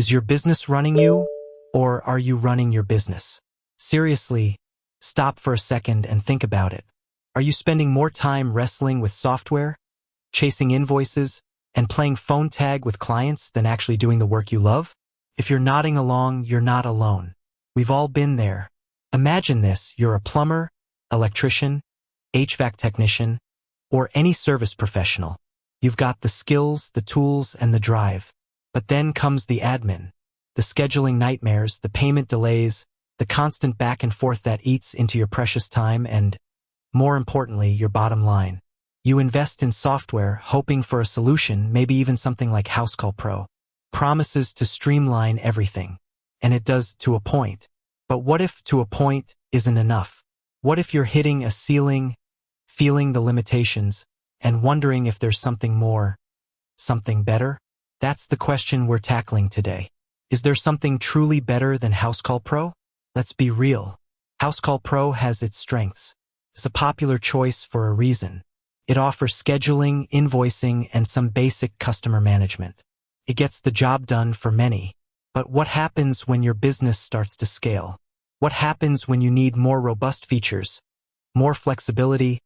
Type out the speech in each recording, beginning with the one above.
Is your business running you, or are you running your business? Seriously, stop for a second and think about it. Are you spending more time wrestling with software, chasing invoices, and playing phone tag with clients than actually doing the work you love? If you're nodding along, you're not alone. We've all been there. Imagine this: you're a plumber, electrician, HVAC technician, or any service professional. You've got the skills, the tools, and the drive. But then comes the admin, the scheduling nightmares, the payment delays, the constant back and forth that eats into your precious time and, more importantly, your bottom line. You invest in software, hoping for a solution, maybe even something like Housecall Pro. Promises to streamline everything. And it does to a point. But what if to a point isn't enough? What if you're hitting a ceiling, feeling the limitations, and wondering if there's something more, something better? That's the question we're tackling today. Is there something truly better than Housecall Pro? Let's be real. Housecall Pro has its strengths. It's a popular choice for a reason. It offers scheduling, invoicing, and some basic customer management. It gets the job done for many. But what happens when your business starts to scale? What happens when you need more robust features, more flexibility,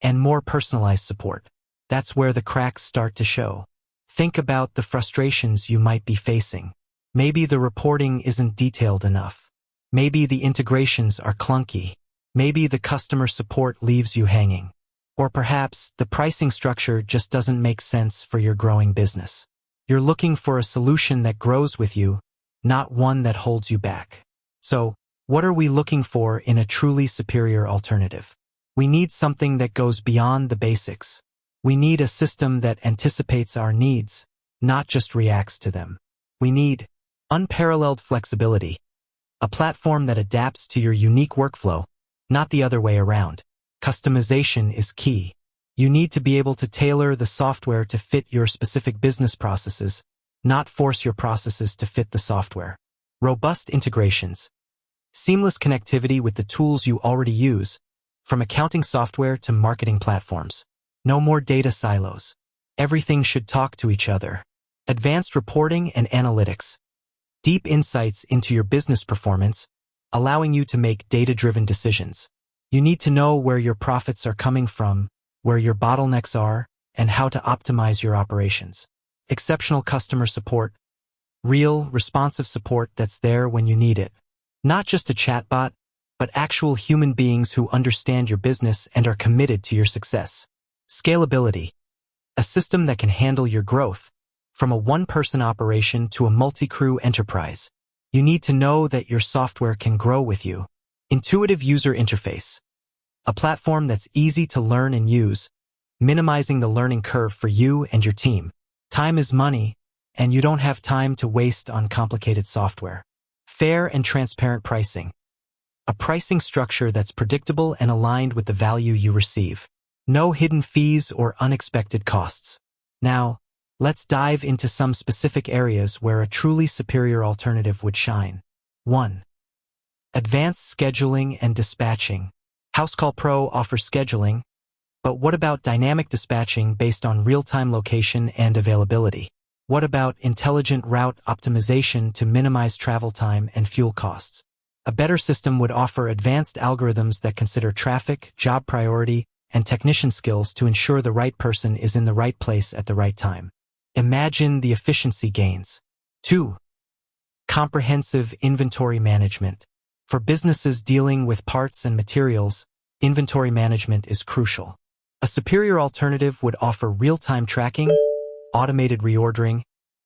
and more personalized support? That's where the cracks start to show. Think about the frustrations you might be facing. Maybe the reporting isn't detailed enough. Maybe the integrations are clunky. Maybe the customer support leaves you hanging. Or perhaps the pricing structure just doesn't make sense for your growing business. You're looking for a solution that grows with you, not one that holds you back. So, what are we looking for in a truly superior alternative? We need something that goes beyond the basics. We need a system that anticipates our needs, not just reacts to them. We need unparalleled flexibility, a platform that adapts to your unique workflow, not the other way around. Customization is key. You need to be able to tailor the software to fit your specific business processes, not force your processes to fit the software. Robust integrations. Seamless connectivity with the tools you already use, from accounting software to marketing platforms. No more data silos. Everything should talk to each other. Advanced reporting and analytics. Deep insights into your business performance, allowing you to make data-driven decisions. You need to know where your profits are coming from, where your bottlenecks are, and how to optimize your operations. Exceptional customer support. Real, responsive support that's there when you need it. Not just a chatbot, but actual human beings who understand your business and are committed to your success. Scalability. A system that can handle your growth, from a one-person operation to a multi-crew enterprise. You need to know that your software can grow with you. Intuitive user interface. A platform that's easy to learn and use, minimizing the learning curve for you and your team. Time is money, and you don't have time to waste on complicated software. Fair and transparent pricing. A pricing structure that's predictable and aligned with the value you receive. No hidden fees or unexpected costs. Now, let's dive into some specific areas where a truly superior alternative would shine. 1. Advanced scheduling and dispatching. Housecall Pro offers scheduling, but what about dynamic dispatching based on real-time location and availability? What about intelligent route optimization to minimize travel time and fuel costs? A better system would offer advanced algorithms that consider traffic, job priority, and technician skills to ensure the right person is in the right place at the right time. Imagine the efficiency gains. 2. Comprehensive inventory management. For businesses dealing with parts and materials, inventory management is crucial. A superior alternative would offer real-time tracking, automated reordering,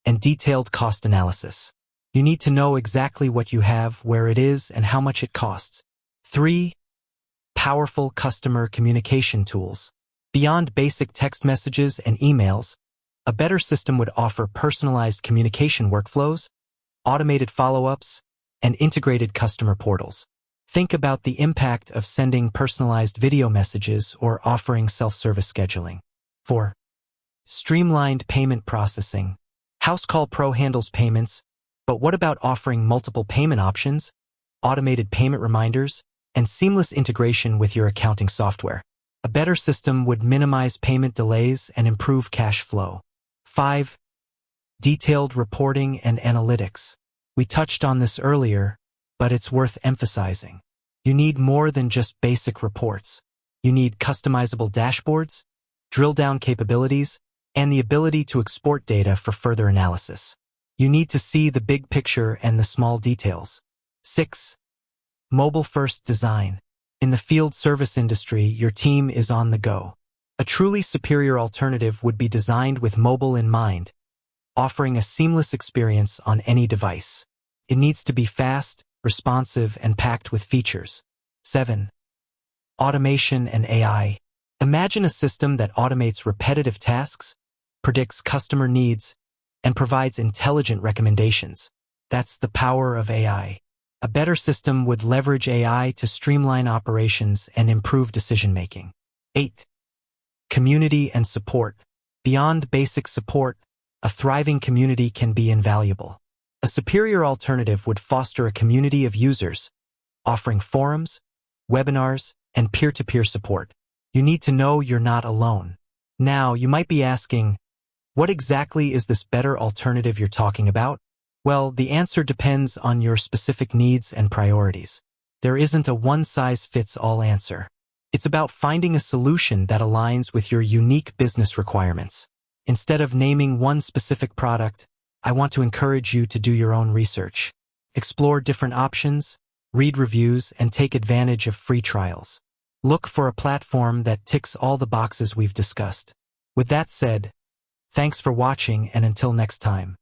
and detailed cost analysis. You need to know exactly what you have, where it is, and how much it costs. 3. Powerful customer communication tools. Beyond basic text messages and emails, a better system would offer personalized communication workflows, automated follow-ups, and integrated customer portals. Think about the impact of sending personalized video messages or offering self-service scheduling. 4. Streamlined payment processing. Housecall Pro handles payments, but what about offering multiple payment options, automated payment reminders, and seamless integration with your accounting software? A better system would minimize payment delays and improve cash flow. 5. Detailed reporting and analytics. We touched on this earlier, but it's worth emphasizing. You need more than just basic reports. You need customizable dashboards, drill-down capabilities, and the ability to export data for further analysis. You need to see the big picture and the small details. 6. Mobile-first design. In the field service industry, your team is on the go. A truly superior alternative would be designed with mobile in mind, offering a seamless experience on any device. It needs to be fast, responsive, and packed with features. 7. Automation and AI. Imagine a system that automates repetitive tasks, predicts customer needs, and provides intelligent recommendations. That's the power of AI. A better system would leverage AI to streamline operations and improve decision-making. 8. Community and support. Beyond basic support, a thriving community can be invaluable. A superior alternative would foster a community of users, offering forums, webinars, and peer-to-peer support. You need to know you're not alone. Now, you might be asking, what exactly is this better alternative you're talking about? Well, the answer depends on your specific needs and priorities. There isn't a one-size-fits-all answer. It's about finding a solution that aligns with your unique business requirements. Instead of naming one specific product, I want to encourage you to do your own research. Explore different options, read reviews, and take advantage of free trials. Look for a platform that ticks all the boxes we've discussed. With that said, thanks for watching, and until next time.